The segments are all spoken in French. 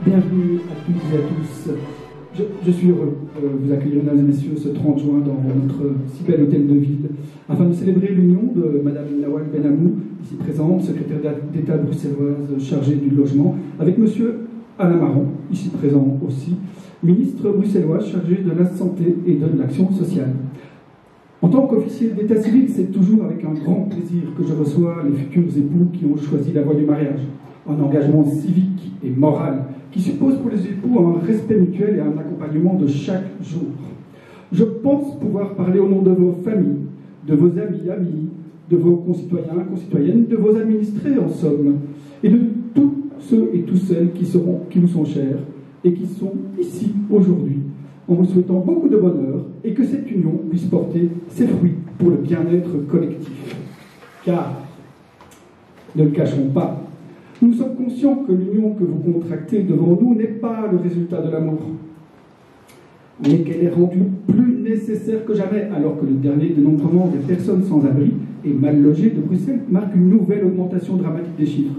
Bienvenue à toutes et à tous. Je suis heureux de vous accueillir, mesdames et messieurs, ce 30 juin dans notre si bel hôtel de ville, afin de célébrer l'union de Madame Nawal Benamou, ici présente, secrétaire d'État bruxelloise chargée du logement, avec Monsieur Alain Marron, ici présent aussi, ministre bruxellois chargé de la santé et de l'action sociale. En tant qu'officier d'état civil, c'est toujours avec un grand plaisir que je reçois les futurs époux qui ont choisi la voie du mariage. Un engagement civique et moral qui suppose pour les époux un respect mutuel et un accompagnement de chaque jour. Je pense pouvoir parler au nom de vos familles, de vos amis, de vos concitoyens, concitoyennes, de vos administrés en somme, et de tous ceux et toutes celles qui vous sont chers et qui sont ici aujourd'hui, en vous souhaitant beaucoup de bonheur et que cette union puisse porter ses fruits pour le bien-être collectif. Car, ne le cachons pas, nous sommes conscients que l'union que vous contractez devant nous n'est pas le résultat de l'amour, mais qu'elle est rendue plus nécessaire que jamais, alors que le dernier dénombrement des personnes sans abri et mal logées de Bruxelles marque une nouvelle augmentation dramatique des chiffres,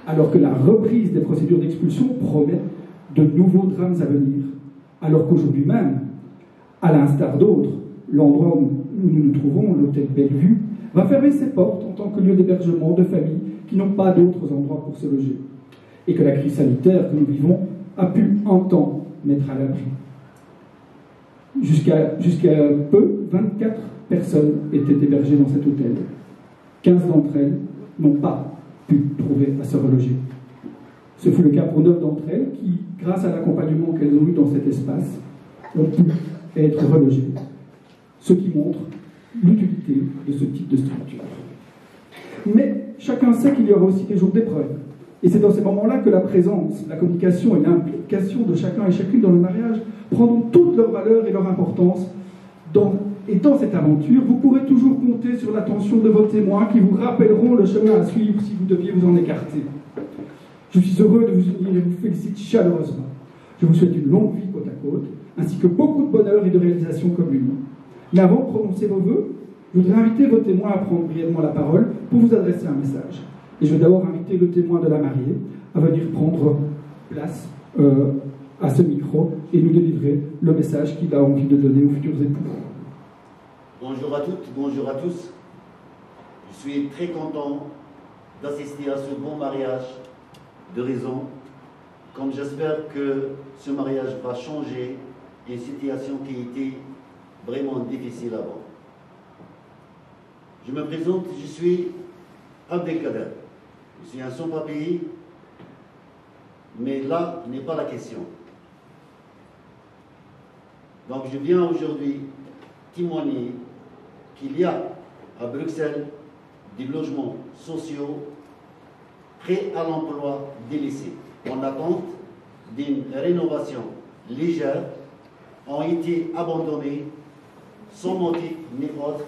alors que la reprise des procédures d'expulsion promet de nouveaux drames à venir, alors qu'aujourd'hui même, à l'instar d'autres, l'endroit où nous nous trouvons, l'hôtel Bellevue, va fermer ses portes en tant que lieu d'hébergement de familles qui n'ont pas d'autres endroits pour se loger, et que la crise sanitaire que nous vivons a pu un temps mettre à l'abri. Jusqu'à peu, 24 personnes étaient hébergées dans cet hôtel. 15 d'entre elles n'ont pas pu trouver à se reloger. Ce fut le cas pour 9 d'entre elles qui, grâce à l'accompagnement qu'elles ont eu dans cet espace, ont pu être relogées. Ce qui montre l'utilité de ce type de structure. Mais chacun sait qu'il y aura aussi des jours d'épreuve. Et c'est dans ces moments-là que la présence, la communication et l'implication de chacun et chacune dans le mariage prendront toute leur valeur et leur importance. Et dans cette aventure, vous pourrez toujours compter sur l'attention de vos témoins qui vous rappelleront le chemin à suivre si vous deviez vous en écarter. Je suis heureux de vous unir et vous félicite chaleureusement. Je vous souhaite une longue vie côte à côte, ainsi que beaucoup de bonheur et de réalisations communes. Mais avant de prononcer vos vœux, je voudrais inviter vos témoins à prendre brièvement la parole pour vous adresser un message. Et je vais d'abord inviter le témoin de la mariée à venir prendre place à ce micro et nous délivrer le message qu'il a envie de donner aux futurs époux. Bonjour à toutes, bonjour à tous. Je suis très content d'assister à ce bon mariage de raison, comme j'espère que ce mariage va changer une situation qui était vraiment difficile avant. Je me présente, je suis Abdelkader. Je suis un sans-papier, mais là n'est pas la question. Donc je viens aujourd'hui témoigner qu'il y a à Bruxelles des logements sociaux prêts à l'emploi délaissés, en attente d'une rénovation légère, ont été abandonnés sans motif ni autre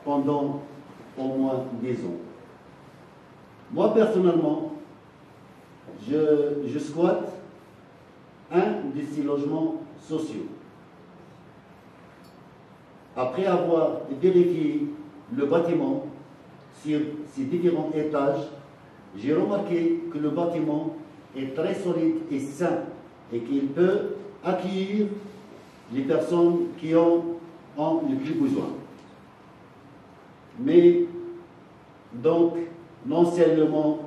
pendant au moins 10 ans. Moi, personnellement, je squatte un de ces logements sociaux. Après avoir vérifié le bâtiment sur ses différents étages, j'ai remarqué que le bâtiment est très solide et sain et qu'il peut accueillir les personnes qui en ont le plus besoin. Mais donc non seulement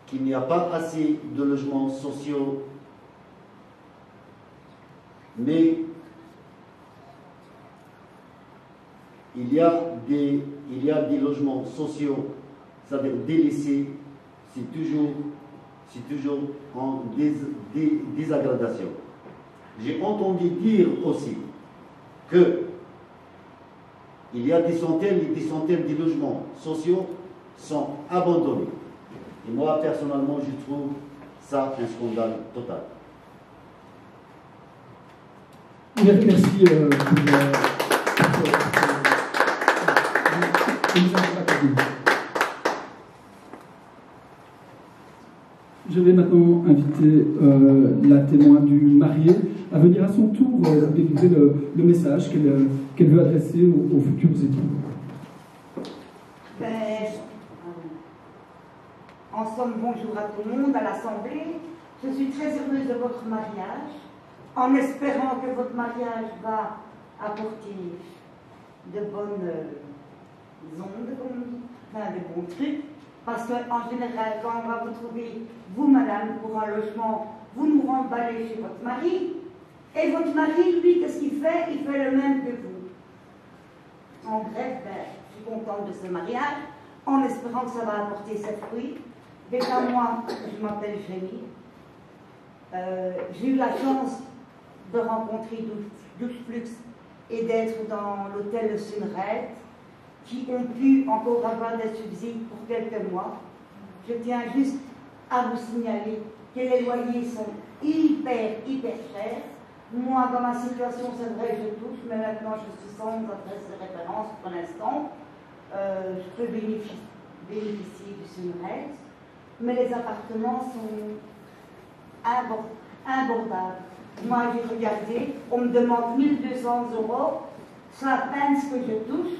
qu'il n'y a pas assez de logements sociaux, mais il y a des logements sociaux, c'est-à-dire délaissés, c'est toujours en désaggradation. J'ai entendu dire aussi que il y a des centaines et des centaines de logements sociaux sont abandonnés. Et Moi, personnellement, je trouve ça un scandale total. Merci Je vais maintenant inviter la témoin du marié à venir à son tour délivrer le message qu'elle veut adresser aux futurs époux. En somme, bonjour à tout le monde, à l'Assemblée. Je suis très heureuse de votre mariage, en espérant que votre mariage va apporter de bonnes ondes, enfin de bons trucs. Parce qu'en général, quand on va vous trouver, vous, madame, pour un logement, vous nous remballez chez votre mari. Et votre mari, lui, qu'est-ce qu'il fait? Il fait le même que vous. En bref, je suis contente de ce mariage, en espérant que ça va apporter ses fruits. Déjà, moi, je m'appelle Jenny. J'ai eu la chance de rencontrer 12 Flux et d'être dans l'hôtel Sunred, qui ont pu encore avoir des subsides pour quelques mois. Je tiens juste à vous signaler que les loyers sont hyper chers. Moi, dans ma situation, c'est vrai que je touche, mais maintenant je suis sans adresse de référence pour l'instant. Je peux bénéficier du Sunred, mais les appartements sont abordables. Moi, j'ai regardé, on me demande 1 200 €, c'est à peine ce que je touche.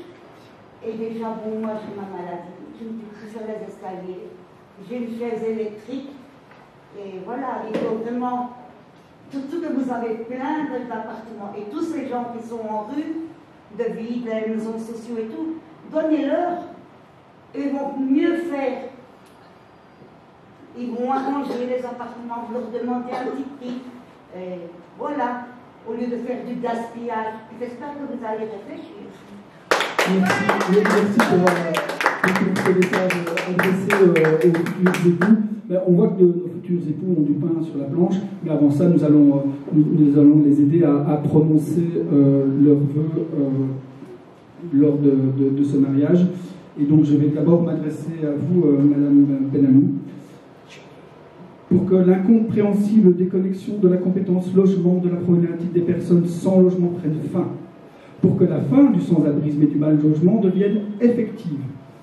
Et déjà, bon, moi j'ai ma maladie, je ne peux plus sur les escaliers, j'ai une chaise électrique, et voilà, il faut vraiment, surtout que vous avez plein d'appartements, et tous ces gens qui sont en rue, de vie, des maisons sociaux et tout, donnez-leur, ils vont mieux faire. Ils vont arranger les appartements, vous leur demandez un petit prix, et voilà, au lieu de faire du gaspillage. J'espère que vous allez réfléchir. Merci pour ce message adressé aux futurs époux. On voit que nos futurs époux ont du pain sur la planche, mais avant ça, nous allons les aider à prononcer leurs vœux lors de ce mariage. Et donc, je vais d'abord m'adresser à vous, Madame Benamou, pour que l'incompréhensible déconnexion de la compétence logement de la problématique des personnes sans logement prenne fin. Pour que la fin du sans-abrisme et du mal-logement devienne effective,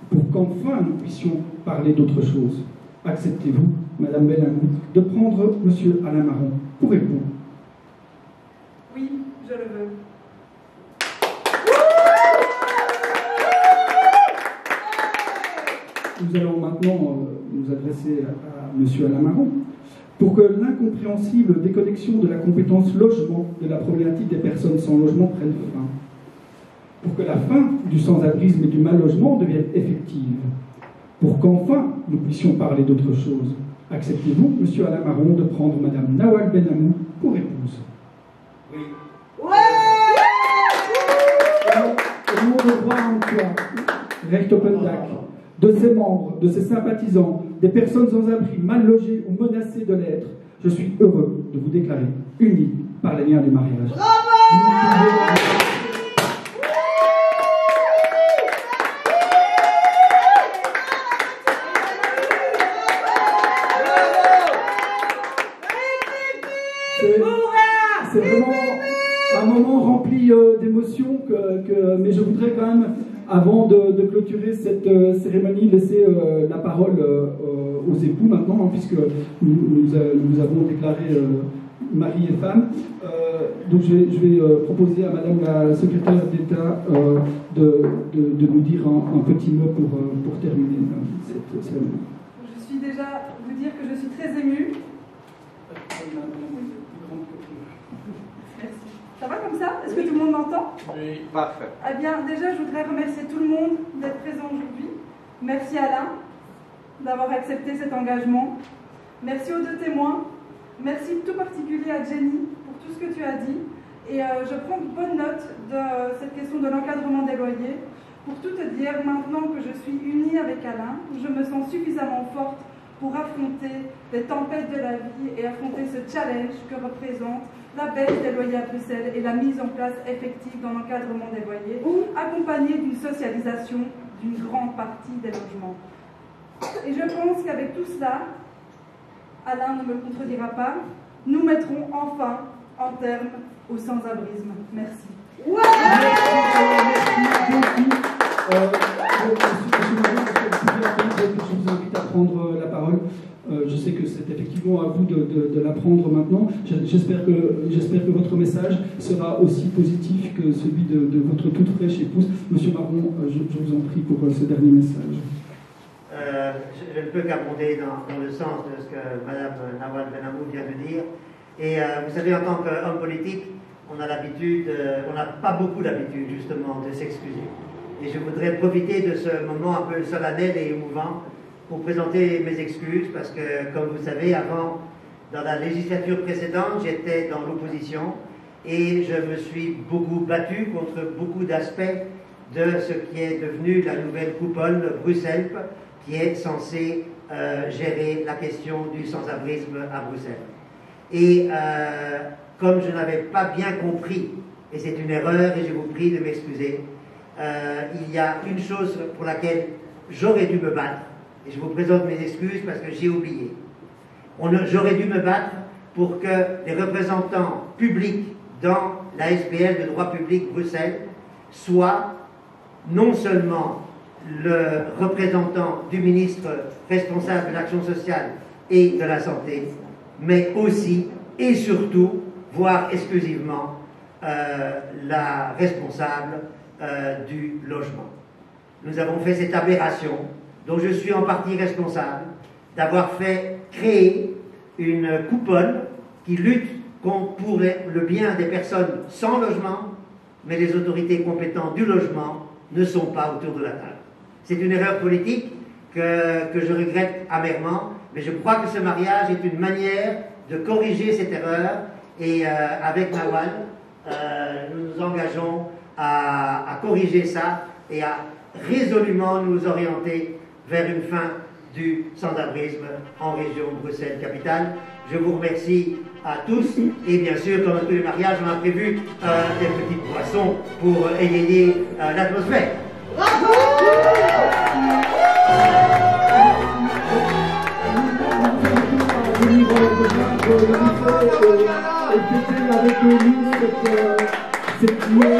pour qu'enfin nous puissions parler d'autre chose. Acceptez-vous, Madame Benamou, de prendre Monsieur Alain Marron pour époux? Oui, je le veux. Nous allons maintenant nous adresser à Monsieur Alain Marron, pour que l'incompréhensible déconnexion de la compétence logement de la problématique des personnes sans logement prenne fin. Pour que la fin du sans-abrisme et du mal-logement devienne effective, pour qu'enfin nous puissions parler d'autre chose. Acceptez-vous, Monsieur Alain Marron, de prendre Madame Nawal Benamou pour épouse? Oui. Ouais! Au nom de Roi Antoine, Recht Oppendac, de ses membres, de ses sympathisants, des personnes sans abri, mal logées ou menacées de l'être, je suis heureux de vous déclarer unis par les liens du mariage. C'est vraiment un moment rempli d'émotions, mais je voudrais quand même, avant de clôturer cette cérémonie, laisser la parole aux époux maintenant, hein, puisque nous avons déclaré mari et femme. Donc je vais proposer à Madame la secrétaire d'État de nous dire un petit mot pour terminer cette cérémonie. Je suis déjà vous dire que je suis très émue. Merci. Ça va comme ça? Est-ce que tout le monde m'entend? Oui, parfait. Eh bien, déjà, je voudrais remercier tout le monde d'être présent aujourd'hui. Merci Alain d'avoir accepté cet engagement. Merci aux deux témoins. Merci tout particulier à Jenny pour tout ce que tu as dit. Et je prends bonne note de cette question de l'encadrement des loyers. Pour tout te dire, maintenant que je suis unie avec Alain, je me sens suffisamment forte pour affronter les tempêtes de la vie et affronter ce challenge que représente la baisse des loyers à Bruxelles et la mise en place effective dans l'encadrement des loyers, accompagnée d'une socialisation d'une grande partie des logements. Et je pense qu'avec tout cela, Alain ne me contredira pas, nous mettrons enfin un terme au sans-abrisme. Merci. Ouais, je vous invite à prendre la parole. Je sais que c'est effectivement à vous de la prendre maintenant. J'espère que votre message sera aussi positif que celui de votre toute fraîche épouse. Monsieur Marron, je vous en prie pour ce dernier message. Je ne peux qu'abonder dans le sens de ce que Mme Nawal Benamou vient de dire. Et vous savez, en tant qu'homme politique, on n'a pas beaucoup l'habitude justement de s'excuser. Et je voudrais profiter de ce moment un peu solennel et émouvant pour présenter mes excuses, parce que, comme vous savez, avant, dans la législature précédente, j'étais dans l'opposition et je me suis beaucoup battu contre beaucoup d'aspects de ce qui est devenu la nouvelle coupole Bruxelles, qui est censée gérer la question du sans-abrisme à Bruxelles. Et comme je n'avais pas bien compris, et c'est une erreur et je vous prie de m'excuser, il y a une chose pour laquelle j'aurais dû me battre, et je vous présente mes excuses parce que j'ai oublié. J'aurais dû me battre pour que les représentants publics dans la SPL de droit public Bruxelles soient non seulement le représentant du ministre responsable de l'action sociale et de la santé, mais aussi et surtout, voire exclusivement, la responsable du logement. Nous avons fait cette aberration, dont je suis en partie responsable, d'avoir fait créer une coupole qui lutte pour le bien des personnes sans logement, mais les autorités compétentes du logement ne sont pas autour de la table. C'est une erreur politique que je regrette amèrement, mais je crois que ce mariage est une manière de corriger cette erreur, et avec Nawal, nous nous engageons à corriger ça et à résolument nous orienter vers une fin du sans-abrisme en région Bruxelles-Capitale. Je vous remercie à tous, et bien sûr, comme dans tous les mariages, on a prévu des petites boissons pour égayer l'atmosphère. Bravo! Avec nous cette nuit,